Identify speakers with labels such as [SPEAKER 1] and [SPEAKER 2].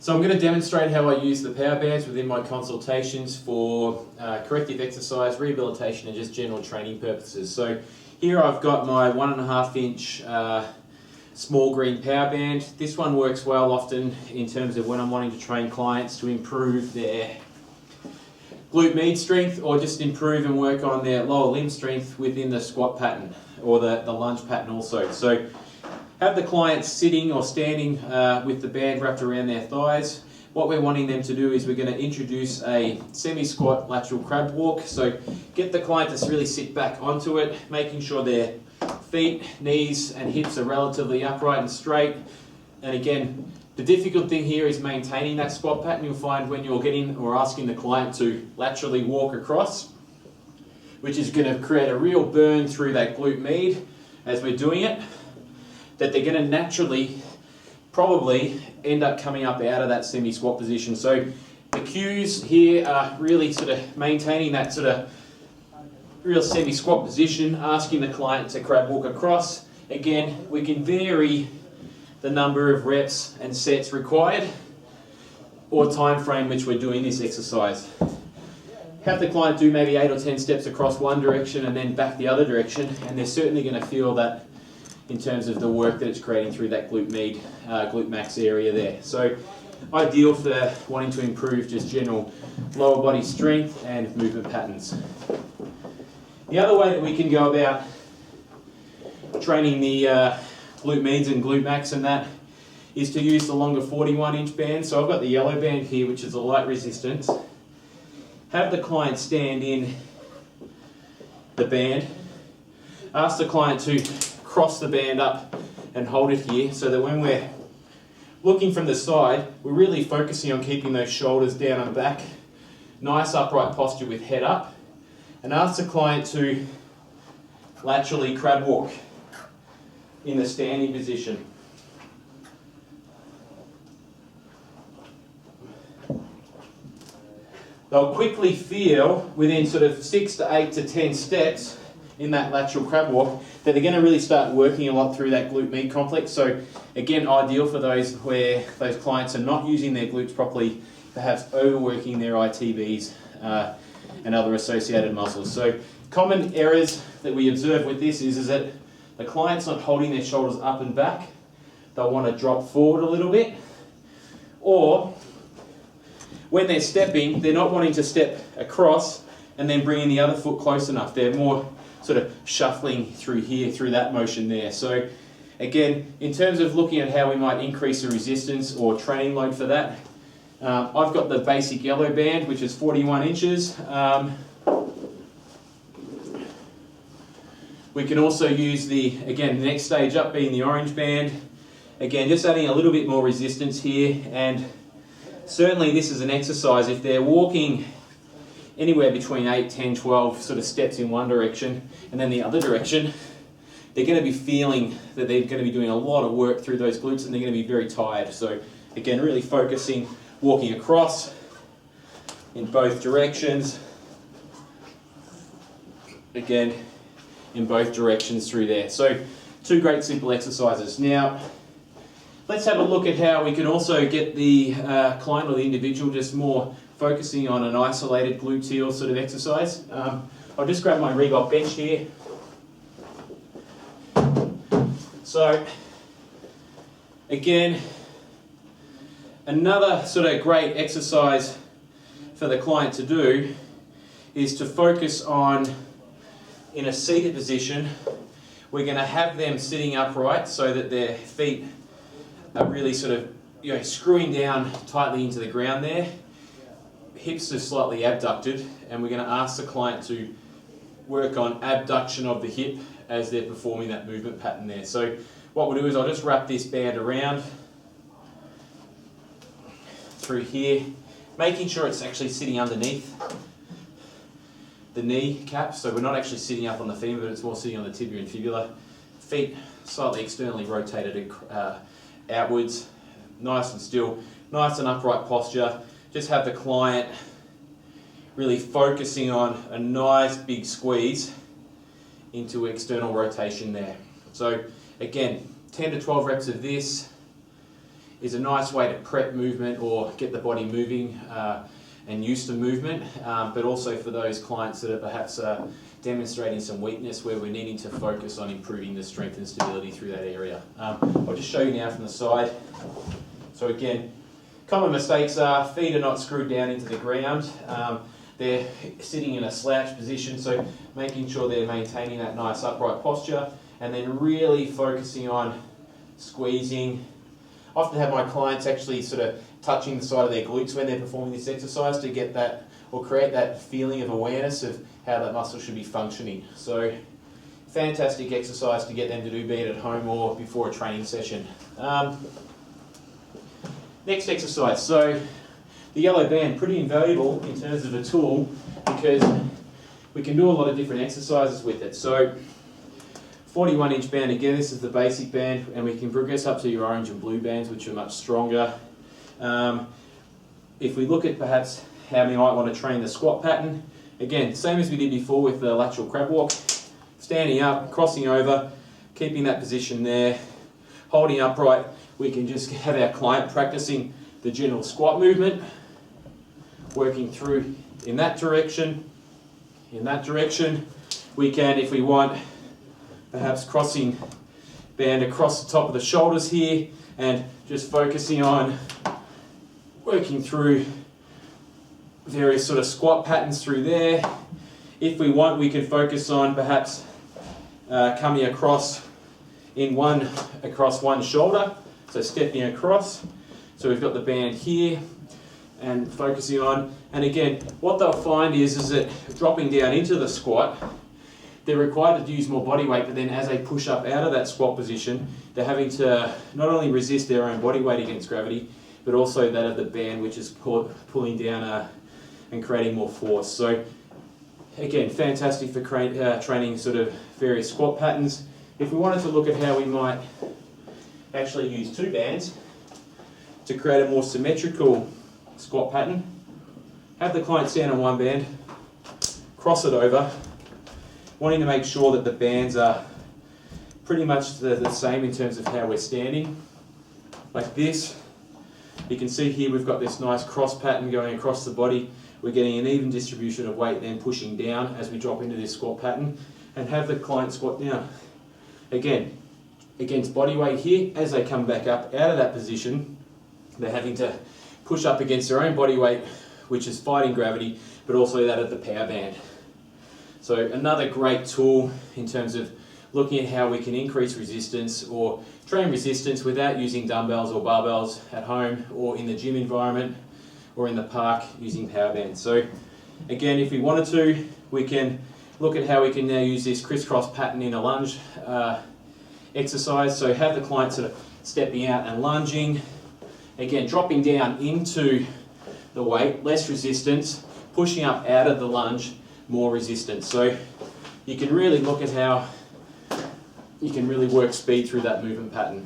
[SPEAKER 1] So I'm going to demonstrate how I use the power bands within my consultations for corrective exercise, rehabilitation and just general training purposes. So here I've got my 1.5 inch small green power band. This one works well often in terms of when I'm wanting to train clients to improve their glute med strength or just improve and work on their lower limb strength within the squat pattern or the lunge pattern also. So have the client sitting or standing with the band wrapped around their thighs. What we're wanting them to do is we're going to introduce a semi-squat lateral crab walk. So get the client to really sit back onto it, making sure their feet, knees and hips are relatively upright and straight. And again, the difficult thing here is maintaining that squat pattern. You'll find when you're getting or asking the client to laterally walk across, which is going to create a real burn through that glute med as we're doing it, that they're going to naturally probably end up coming up out of that semi-squat position. So the cues here are really sort of maintaining that sort of real semi-squat position, asking the client to crab walk across. Again, we can vary the number of reps and sets required or time frame which we're doing this exercise. Have the client do maybe 8 or 10 steps across one direction and then back the other direction, and they're certainly going to feel that in terms of the work that it's creating through that glute med, glute max area there. So ideal for wanting to improve just general lower body strength and movement patterns. The other way that we can go about training the glute meds and glute max and that is to use the longer 41 inch band. So I've got the yellow band here, which is a light resistance. Have the client stand in the band. Ask the client to cross the band up and hold it here so that when we're looking from the side, we're really focusing on keeping those shoulders down and back. Nice upright posture with head up. And ask the client to laterally crab walk in the standing position. They'll quickly feel within sort of 6 to 8 to 10 steps in that lateral crab walk that they're going to really start working a lot through that glute med complex. So again, ideal for those where those clients are not using their glutes properly, perhaps overworking their ITBs and other associated muscles. So common errors that we observe with this is that the client's not holding their shoulders up and back. They'll want to drop forward a little bit, or when they're stepping, they're not wanting to step across and then bringing the other foot close enough. They're more sort of shuffling through here, through that motion there. So again, in terms of looking at how we might increase the resistance or training load for that, I've got the basic yellow band, which is 41 inches. We can also use the next stage up being the orange band. Again, just adding a little bit more resistance here, and certainly this is an exercise, if they're walking anywhere between 8, 10, 12 sort of steps in one direction and then the other direction, they're going to be feeling that they're going to be doing a lot of work through those glutes and they're going to be very tired. So again, really focusing, walking across in both directions. Again, in both directions through there. So 2 great simple exercises. Now, let's have a look at how we can also get the client or the individual just more focusing on an isolated gluteal sort of exercise. I'll just grab my Reebok bench here. So, again, another sort of great exercise for the client to do is to focus on, in a seated position, we're going to have them sitting upright so that their feet are really sort of screwing down tightly into the ground there. Hips are slightly abducted, and we're going to ask the client to work on abduction of the hip as they're performing that movement pattern there. So what we'll do is I'll just wrap this band around through here, making sure it's actually sitting underneath the knee cap, so we're not actually sitting up on the femur, but it's more sitting on the tibia and fibula. Feet slightly externally rotated outwards, nice and still, nice and upright posture. Just have the client really focusing on a nice big squeeze into external rotation there. So again, 10 to 12 reps of this is a nice way to prep movement or get the body moving and used to movement, but also for those clients that are perhaps demonstrating some weakness where we're needing to focus on improving the strength and stability through that area. I'll just show you now from the side. So again, common mistakes are feet are not screwed down into the ground. They're sitting in a slouch position, so making sure they're maintaining that nice upright posture, and then really focusing on squeezing. I often have my clients actually sort of touching the side of their glutes when they're performing this exercise to get that, or create that feeling of awareness of how that muscle should be functioning. So fantastic exercise to get them to do, be it at home or before a training session. Next exercise, so the yellow band, pretty invaluable in terms of a tool because we can do a lot of different exercises with it. So 41-inch band, again, this is the basic band, and we can progress up to your orange and blue bands, which are much stronger. If we look at perhaps how we might want to train the squat pattern, again, same as we did before with the lateral crab walk, standing up, crossing over, keeping that position there, holding upright. We can just have our client practicing the general squat movement, working through in that direction, in that direction. We can, if we want, perhaps crossing band across the top of the shoulders here and just focusing on working through various sort of squat patterns through there. If we want, we can focus on perhaps coming across across one shoulder, so stepping across. So we've got the band here and focusing on, and again, what they'll find is that dropping down into the squat, they're required to use more body weight, but then as they push up out of that squat position, they're having to not only resist their own body weight against gravity, but also that of the band, which is pulling down and creating more force. So again, fantastic for training sort of various squat patterns. If we wanted to look at how we might actually use two bands to create a more symmetrical squat pattern, have the client stand on one band, cross it over, wanting to make sure that the bands are pretty much the same in terms of how we're standing, like this. You can see here we've got this nice cross pattern going across the body. We're getting an even distribution of weight then pushing down as we drop into this squat pattern, and have the client squat down. Again, against body weight here, as they come back up out of that position, they're having to push up against their own body weight, which is fighting gravity, but also that of the power band. So another great tool in terms of looking at how we can increase resistance or train resistance without using dumbbells or barbells at home or in the gym environment or in the park using power bands. So again, if we wanted to, we can look at how we can now use this crisscross pattern in a lunge exercise. So have the client sort of stepping out and lunging, again dropping down into the weight, less resistance, pushing up out of the lunge, more resistance. So you can really look at how you can really work speed through that movement pattern.